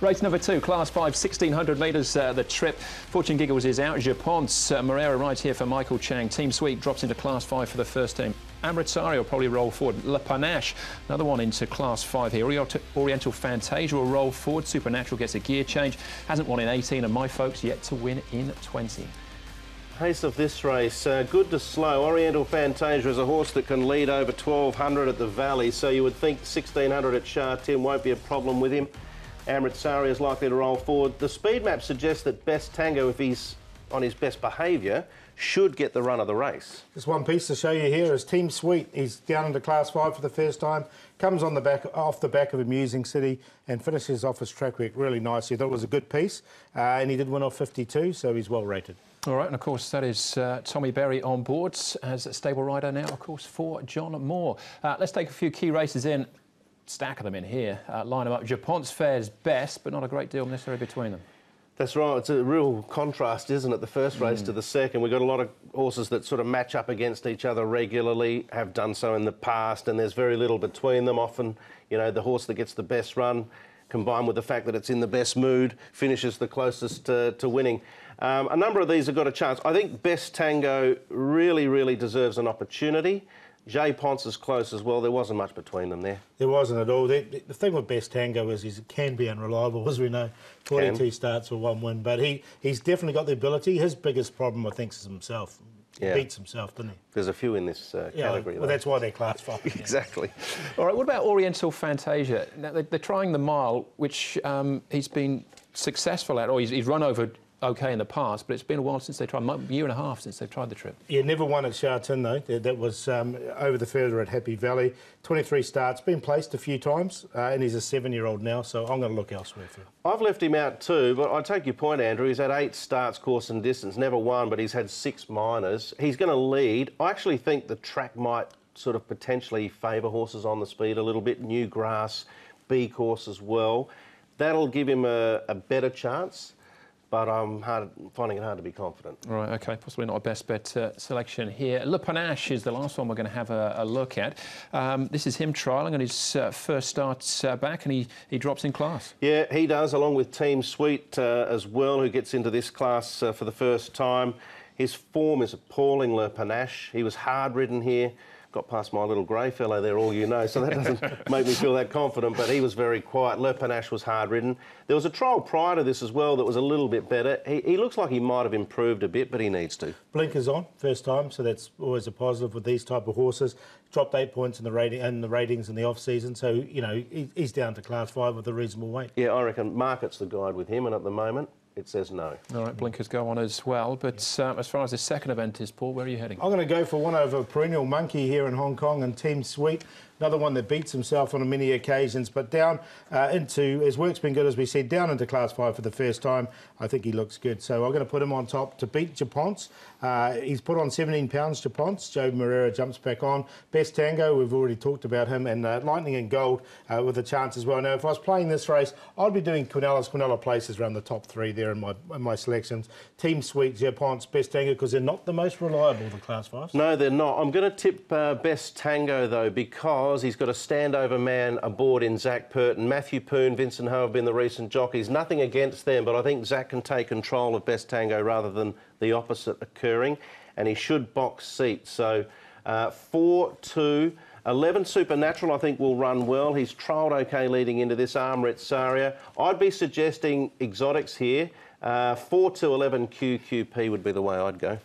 Race number 2, Class 5, 1,600 metres, the trip. Fortune Giggles is out. Japon's Moreira right here for Michael Chang. Team Sweet drops into Class 5 for the first time. Amritsari will probably roll forward. Le Panache, another one into Class 5 here. Oriental Fantasia will roll forward. Supernatural gets a gear change. Hasn't won in 18, and my folks yet to win in 20. Pace of this race, good to slow. Oriental Fantasia is a horse that can lead over 1,200 at the Valley, so you would think 1,600 at Sha Tin won't be a problem with him. Amritsari is likely to roll forward. The speed map suggests that Best Tango, if he's on his best behaviour, should get the run of the race. Just one piece to show you here is Team Sweet. He's down into Class 5 for the first time, comes on the back, off the back of Amusing City and finishes off his track work really nicely. I thought it was a good piece, and he did win off 52, so he's well rated. All right, and of course that is Tommy Berry on board as a stable rider now, of course, for John Moore. Let's take a few key races in, stack of them in here, line them up. Japon's fares best, but not a great deal necessary between them. That's right, it's a real contrast, isn't it, the first race to the second. We've got a lot of horses that sort of match up against each other regularly, have done so in the past, and there's very little between them. Often, you know, the horse that gets the best run, combined with the fact that it's in the best mood, finishes the closest to winning. A number of these have got a chance. I think Best Tango really deserves an opportunity. Jay Ponce is close as well. There wasn't much between them there. There wasn't at all. The thing with Best Tango is he can be unreliable, as we know. 42 starts for 1 win, but he's definitely got the ability. His biggest problem, I think, is himself. He beats himself, doesn't he? There's a few in this category. Well, that's why they're Class 5. Exactly. All right, what about Oriental Fantasia? Now, they're trying the mile, which he's been successful at, or he's run over OK in the past, but it's been a while since they tried, a year and a half since they've tried the trip. Yeah, never won at Sha Tin, though. That was over the further at Happy Valley. 23 starts, been placed a few times, and he's a 7-year-old now, so I'm going to look elsewhere for him. I've left him out too, but I take your point, Andrew. He's had 8 starts, course and distance, never won, but he's had 6 minors. He's going to lead. I actually think the track might sort of potentially favour horses on the speed a little bit. New grass, B course as well. That'll give him a better chance. But I'm finding it hard to be confident. Right, OK, possibly not a best bet selection here. Le Panache is the last one we're going to have a look at. This is him trialling on his first start back, and he drops in class. Yeah, he does, along with Team Sweet as well, who gets into this class for the first time. His form is appalling, Le Panache. He was hard-ridden here. Got past my little grey fellow there, all you know, so that doesn't make me feel that confident, but he was very quiet. Le Panache was hard-ridden. There was a trial prior to this as well that was a little bit better. He looks like he might have improved a bit, but he needs to. Blinkers on, first time, so that's always a positive with these type of horses. Dropped 8 points in the ratings in the off-season, so, you know, he's down to Class 5 with a reasonable weight. Yeah, I reckon market's the guide with him, and at the moment, it says no. All right, blinkers go on as well. But as far as the second event is, Paul, where are you heading? I'm going to go for one over a perennial monkey here in Hong Kong and Team Sweet. Another one that beats himself on many occasions, but down into, his work's been good, as we said, down into Class 5 for the first time. I think he looks good. So I'm going to put him on top to beat Japon's. He's put on 17 pounds, Japon's. Joe Moreira jumps back on. Best Tango, we've already talked about him, and Lightning and Gold with a chance as well. Now, if I was playing this race, I'd be doing Quinella places around the top 3 there in my selections. Team Sweet, Japon's, Best Tango, because they're not the most reliable, the Class 5s. No, they're not. I'm going to tip Best Tango, though, because he's got a standover man aboard in Zach Purton. Matthew Poon, Vincent Ho have been the recent jockeys. Nothing against them, but I think Zach can take control of Best Tango rather than the opposite occurring, and he should box seat. So 4-2. 11 Supernatural, I think, will run well. He's trialled OK leading into this Amritsari. I'd be suggesting exotics here. 4-2-11 QQP would be the way I'd go.